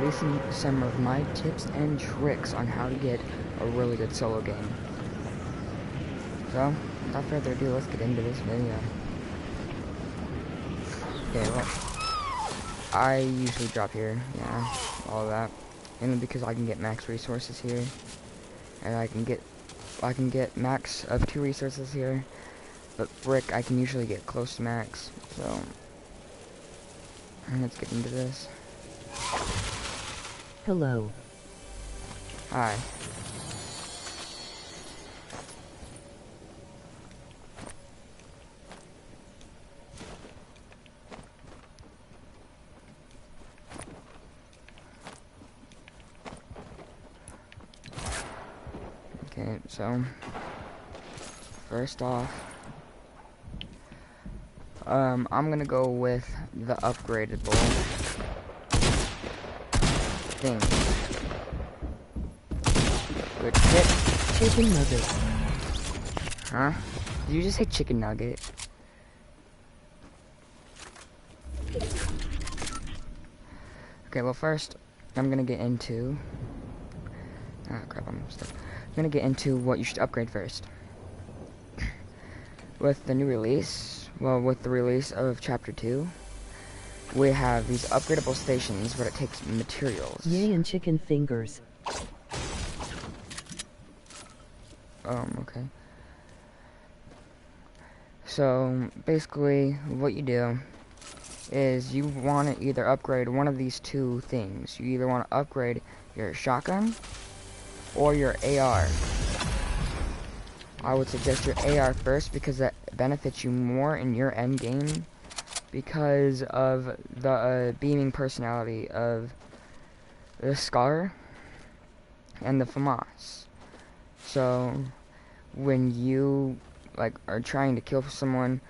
releasing some of my tips and tricks on how to get a really good solo game. So, without further ado, let's get into this video. Okay, well, I usually drop here, yeah, all of that. Mainly because I can get max resources here. And I can get max of 2 resources here. But brick, I can usually get close to max, so let's get into this. Hello. Hi. Okay, so first off, I'm gonna go with the upgradable thing. Good hit. Chicken nugget. Huh? Did you just say chicken nugget? Okay, well first, I'm gonna get into... Ah, crap, I'm stuck. I'm gonna get into what you should upgrade first. With the new release, well, with the release of Chapter 2, we have these upgradable stations where it takes materials. Yay and chicken fingers. Okay. So, basically, what you do is you want to either upgrade one of these 2 things. You either want to upgrade your shotgun or your AR. I would suggest your AR first because that benefits you more in your end game because of the beaming personality of the Scar and the FAMAS. So when you are trying to kill someone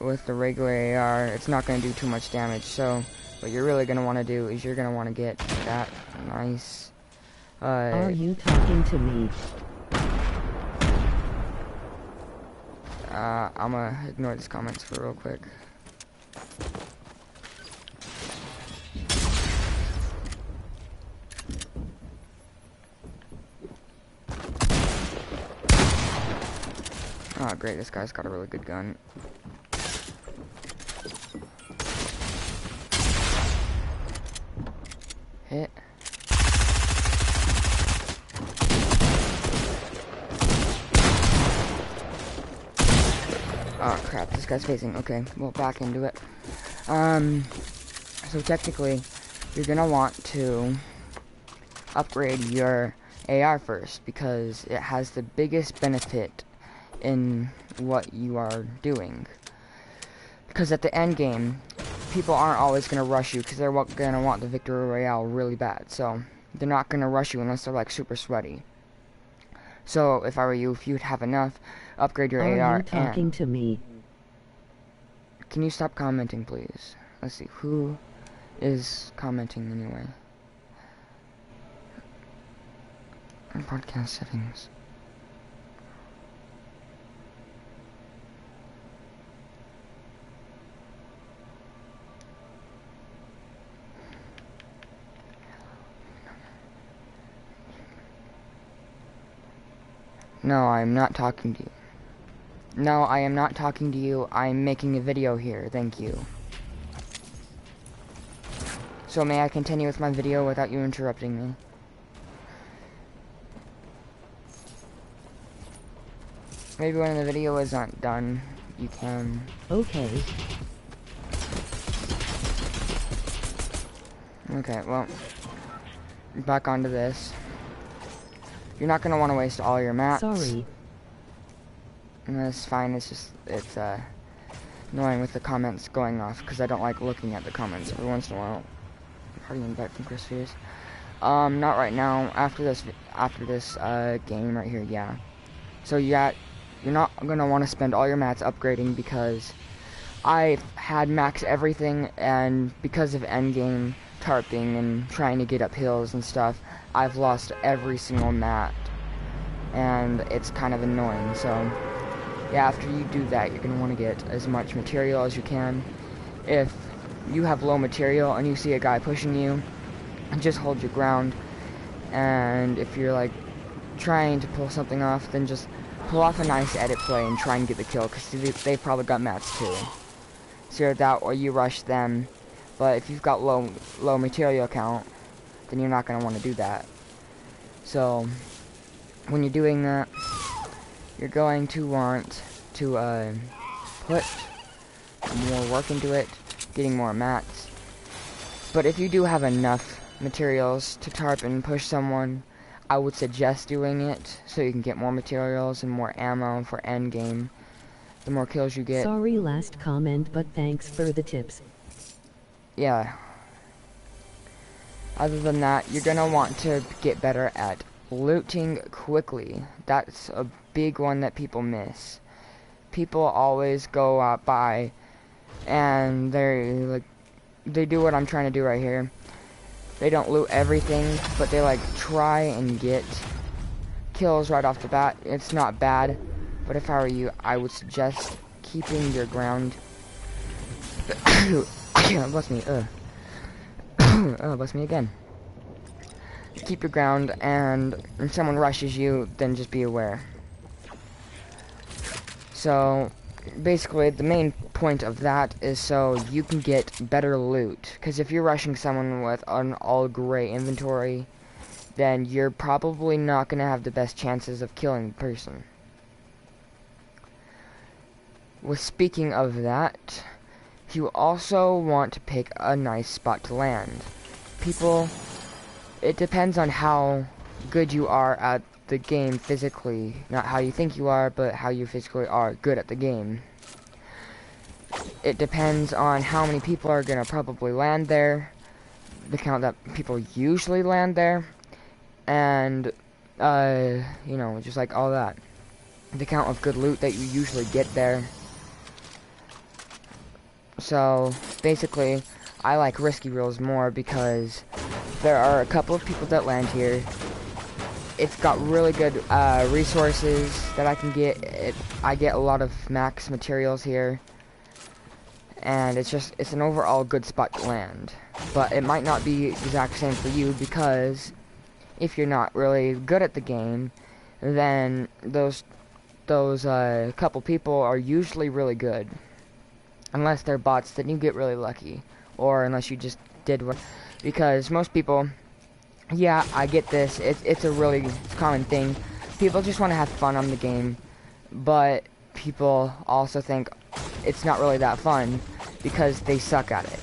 with the regular AR, it's not going to do too much damage. So what you're really going to want to do is you're going to want to get that nice Are you talking to me? I'm gonna ignore these comments for real quick. Oh great, this guy's got a really good gun. Hit. Oh crap, this guy's facing. Okay, well, back into it. So technically, you're gonna want to upgrade your AR first because it has the biggest benefit in what you are doing. Because at the end game, people aren't always gonna rush you because they're gonna want the Victory Royale really bad. So they're not gonna rush you unless they're like super sweaty. So if I were you, if you'd have enough, upgrade your AR. Are you talking to me? Can you stop commenting, please? Let's see, who is commenting anyway? Podcast settings. No, I'm not talking to you. No, I am not talking to you. I'm making a video here. Thank you. So may I continue with my video without you interrupting me? Maybe when the video is not done, you can... Okay. Okay, well, back onto this. You're not gonna want to waste all your mats. Sorry. And that's fine. It's just annoying with the comments going off because I don't like looking at the comments every once in a while. How do you invite from Chris Fears? Not right now. After this game right here, yeah. So you're not gonna want to spend all your mats upgrading because I've had max everything, and because of endgame tarping and trying to get up hills and stuff, I've lost every single mat, and it's kind of annoying. So yeah, after you do that, you're gonna want to get as much material as you can. If you have low material and you see a guy pushing you, just hold your ground. And if you're like trying to pull something off, then just pull off a nice edit play and try and get the kill, because they've probably got mats too. So either that or you rush them. But if you've got low material count, then you're not going to want to do that. So when you're doing that, you're going to want to put more work into it, getting more mats. But if you do have enough materials to tarp and push someone, I would suggest doing it so you can get more materials and more ammo for end game. The more kills you get. Sorry, last comment, but thanks for the tips. Yeah. Other than that, you're gonna want to get better at looting quickly. That's a big one that people miss. People always go out by and they do what I'm trying to do right here. They don't loot everything, but they like try and get kills right off the bat. It's not bad, but if I were you, I would suggest keeping your ground. Bless me. Oh, bless me again. Keep your ground, and when someone rushes you, then just be aware. So, basically, the main point of that is so you can get better loot. Because if you're rushing someone with an all-gray inventory, then you're probably not going to have the best chances of killing the person. With speaking of that, you also want to pick a nice spot to land. People, it depends on how good you are at the game physically. Not how you think you are, but how you physically are good at the game. It depends on how many people are going to probably land there, the count that people usually land there, and, you know, just like all that. The count of good loot that you usually get there. So, basically, I like risky rules more because there are a couple of people that land here. It's got really good resources that I can get. I get a lot of max materials here. And it's an overall good spot to land. But it might not be the exact same for you, because if you're not really good at the game, then those couple people are usually really good. Unless they're bots, then you get really lucky. Or unless you just did what... Because most people... Yeah, I get this. It's a really common thing. People just want to have fun on the game. But people also think it's not really that fun because they suck at it.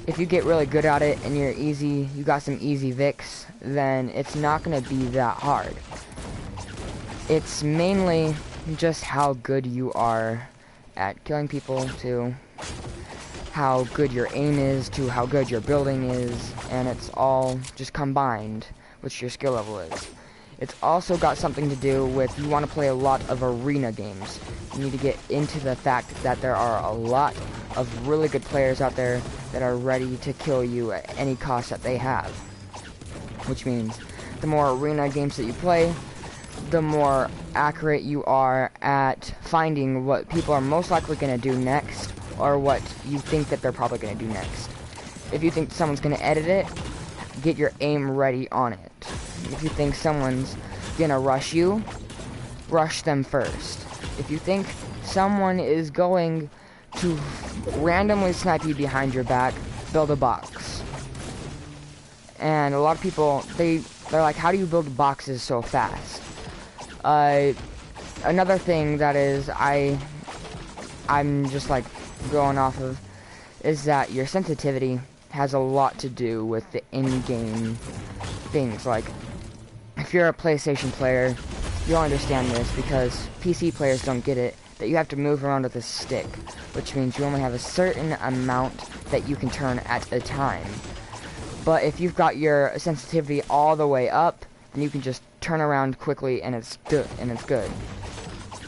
If you get really good at it and you got some easy Vicks, then it's not going to be that hard. It's mainly just how good you are at killing people, to how good your aim is, to how good your building is, and it's all just combined, which your skill level is. It's also got something to do with you want to play a lot of arena games. You need to get into the fact that there are a lot of really good players out there that are ready to kill you at any cost that they have. Which means the more arena games that you play, the more accurate you are at finding what people are most likely going to do next, or what you think that they're probably going to do next. If you think someone's going to edit it, get your aim ready on it. If you think someone's going to rush you, rush them first. If you think someone is going to randomly snipe you behind your back, build a box. And a lot of people, they're like, how do you build boxes so fast? Another thing that is I'm just like going off of is that your sensitivity has a lot to do with the in-game things. Like, if you're a PlayStation player, you'll understand this because PC players don't get it, that you have to move around with a stick, which means you only have a certain amount that you can turn at a time. But if you've got your sensitivity all the way up, then you can just turn around quickly and it's good.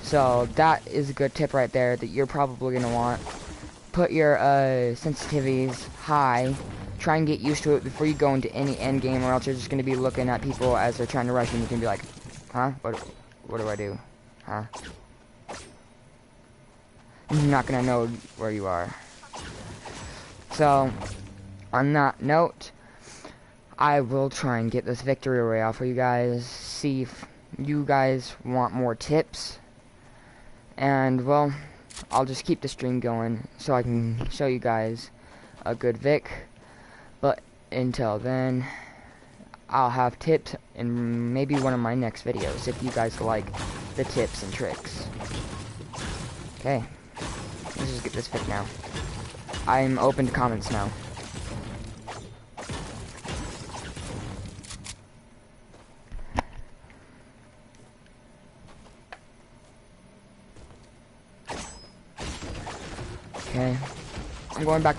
So that is a good tip right there that you're probably going to want. Put your sensitivities high. Try and get used to it before you go into any end game, or else you're just going to be looking at people as they're trying to rush you and you can be like, huh? What do I do? Huh? You're not going to know where you are. So, on that note, I will try and get this victory royale for you guys, see if you guys want more tips, and well, I'll just keep the stream going so I can show you guys a good Vic. But until then, I'll have tips in maybe one of my next videos if you guys like the tips and tricks. Okay, let's just get this Vic now. I'm open to comments now. Okay, I'm going back to